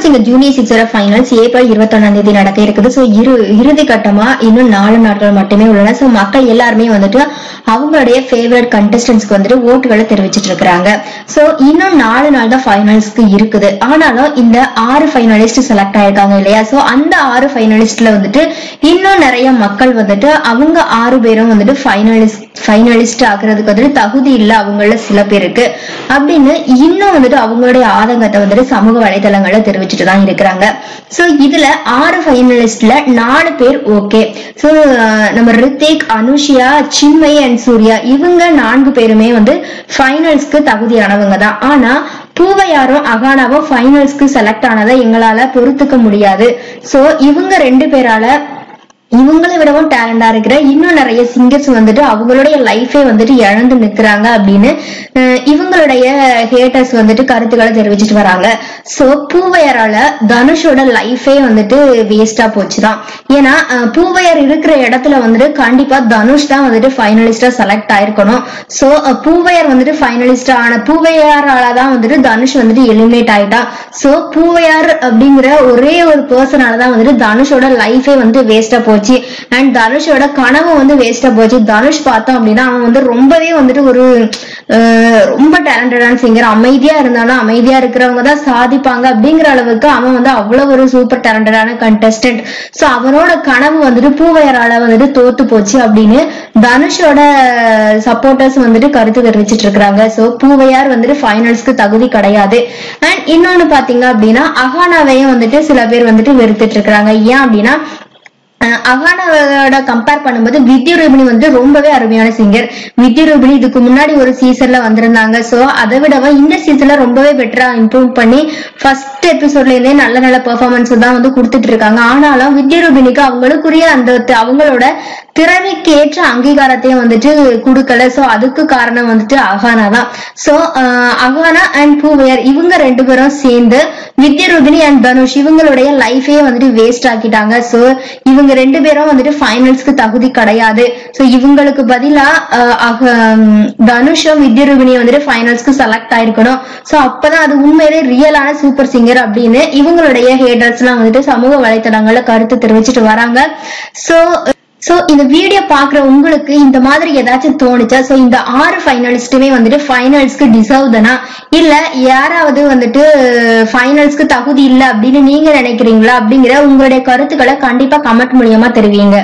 Super singer junior 6 finals April 21 நடக்க இருக்குது. So இறுதி கட்டமா இன்னும் 4 நாட்கள் மட்டுமே உள்ளன. ஸோ மக்கள் எல்லாருமே வந்துட்டு அவங்களுடைய ஃபேவரட் கண்டஸ்டன்ஸ்க்கு வந்துட்டு ஓட்டுகளை தெரிவிச்சிட்டு இருக்கிறாங்க. ஸோ இன்னும் 4 நாள் தான் ஃபைனல்ஸ்க்கு இருக்குது. ஆனாலும் இந்த 6 ஃபைனலிஸ்ட் செலக்ட் ஆயிருக்காங்க இல்லையா? ஸோ அந்த 6 ஃபைனலிஸ்ட்ல வந்துட்டு இன்னும் நிறைய மக்கள் வந்துட்டு அவங்க 6 பேரும் வந்துட்டு ஃபைனலிஸ்ட் ஆகுறதுக்கு வந்துட்டு தகுதி இல்லை அவங்கள சில பேருக்கு அப்படின்னு இன்னும் வந்துட்டு அவங்களுடைய ஆதங்கத்தை வந்துட்டு சமூக வலைதளங்கள்ல தெரிவிச்சுட்டு தான் இருக்கிறாங்க. சோ இதுல 6 ஃபைனலிஸ்ட்ல 4 பேர் ஓகே. சோ நம்ம ரித்திக், அனுஷியா, சின்மயி அண்ட் சூர்யா இவங்க 4 பேருமே வந்து ஃபைனல்ஸ்க்கு தகுதியானவங்க தான். ஆனா பூவையாரும் அகானாவும் ஃபைனல்ஸ்க்கு செலக்ட் ஆனதை எங்களால பொறுத்துக்க முடியாது. சோ இவங்க 2 பேரால இவங்களை விடவும் டேலண்டா இருக்கிற இன்னும் நிறைய சிங்கர்ஸ் வந்துட்டு அவங்களுடைய லைஃபே வந்துட்டு இழந்து நிக்கிறாங்க அப்படின்னு இவங்களுடைய ஹேட்டர்ஸ் வந்துட்டு கருத்துக்களை தெரிவிச்சிட்டு வராங்க. சோ பூவையரால தனுஷோட லைஃபே வந்துட்டு வேஸ்டா போச்சுதான். ஏன்னா பூவையர் இருக்கிற இடத்துல வந்துட்டு கண்டிப்பா தனுஷ் தான் வந்துட்டு ஃபைனலிஸ்டா செலக்ட் ஆயிருக்கணும். சோ பூவையர் வந்துட்டு ஃபைனலிஸ்டா ஆன பூவையாராலதான் வந்துட்டு தனுஷ் வந்துட்டு எலிமினேட் ஆயிட்டா. சோ பூவையார் அப்படிங்கிற ஒரே ஒரு பர்சனாலதான் வந்துட்டு தனுஷோட லைஃபே வந்து வேஸ்டா போச்சு. அண்ட் தனுஷோட கனவு வந்து வேஸ்டா போச்சு. தனுஷ் பார்த்தோம் அப்படின்னா அவன் வந்து ரொம்பவே வந்துட்டு ஒரு ரொம்ப டேலண்டடான சிங்கர். அமைதியா இருந்தாலும் அமைதியா இருக்கிறவங்க தான் சாதிப்பாங்க அப்படிங்கிற அளவுக்கு அவன் வந்து அவ்வளவு ஒரு சூப்பர் டேலண்டடான கண்டஸ்டன்ட். சோ அவனோட கனவு வந்துட்டு பூவையரால வந்துட்டு தோத்து போச்சு அப்படின்னு தனுஷோட சப்போர்ட்டர்ஸ் வந்துட்டு கருத்து தெரிவிச்சிட்டு இருக்கிறாங்க. சோ பூவையார் வந்துட்டு ஃபைனல்ஸ்க்கு தகுதி கிடையாது. அண்ட் இன்னொன்னு பாத்தீங்க அப்படின்னா அகானாவையும் வந்துட்டு சில பேர் வந்துட்டு வெறுத்துட்டு இருக்கிறாங்க. ஏன் அப்படின்னா அகானாவோட கம்பேர் பண்ணும்போது வித்யாரூபிணி வந்து ரொம்பவே அருமையான சிங்கர். வித்யாரூபிணி இதுக்கு முன்னாடி ஒரு சீசன்ல வந்திருந்தாங்க. சோ அதை விடவும் இந்த சீசன்ல ரொம்பவே பெட்டரா இம்ப்ரூவ் பண்ணி ஃபர்ஸ்ட் எபிசோட்ல இருந்தே நல்ல நல்ல பெர்ஃபார்மன்ஸ் தான் வந்து கொடுத்துட்டு இருக்காங்க. ஆனாலும் வித்யாரூபிணிக்கு அவங்களுக்குரிய அந்த அவங்களோட திறமைக்கு ஏற்ற அங்கீகாரத்தையும் வந்துட்டு கொடுக்கல. சோ அதுக்கு காரணம் வந்துட்டு அகானா தான். சோ அகானா அண்ட் பூவையர் இவங்க 2 பேரும் சேர்ந்து வித்யாரூபிணி அண்ட் தனுஷ் இவங்களுடைய லைஃபே வந்துட்டு வேஸ்ட் ஆக்கிட்டாங்க. சோ இவங்க 2 பேரும் வந்துட்டு ஃபைனல்ஸ்க்கு தகுதி கிடையாது. சோ இவங்களுக்கு பதிலா தனுஷும் வித்யாரூபிணியும் வந்துட்டு ஃபைனல்ஸ்க்கு செலக்ட் ஆயிருக்கணும். சோ அப்பதான் அது உண்மையிலே ரியலான சூப்பர் சிங்கர் அப்படின்னு இவங்களுடைய ஹேட்டர்ஸ் எல்லாம் வந்துட்டு சமூக வலைத்தளங்கள்ல கருத்து தெரிவிச்சுட்டு வராங்க. சோ இந்த வீடியோ பாக்குற உங்களுக்கு இந்த மாதிரி ஏதாச்சும் தோணுச்சா? சோ இந்த 6 ஃபைனலிஸ்டுமே வந்துட்டு ஃபைனல்ஸ்க்கு டிசர்வ் தானா, இல்ல யாராவது வந்துட்டு ஃபைனல்ஸ்க்கு தகுதி இல்லை அப்படின்னு நீங்க நினைக்கிறீங்களா அப்படிங்கிற உங்களுடைய கருத்துக்களை கண்டிப்பா கமெண்ட் மூலியமா தெரிவிங்க.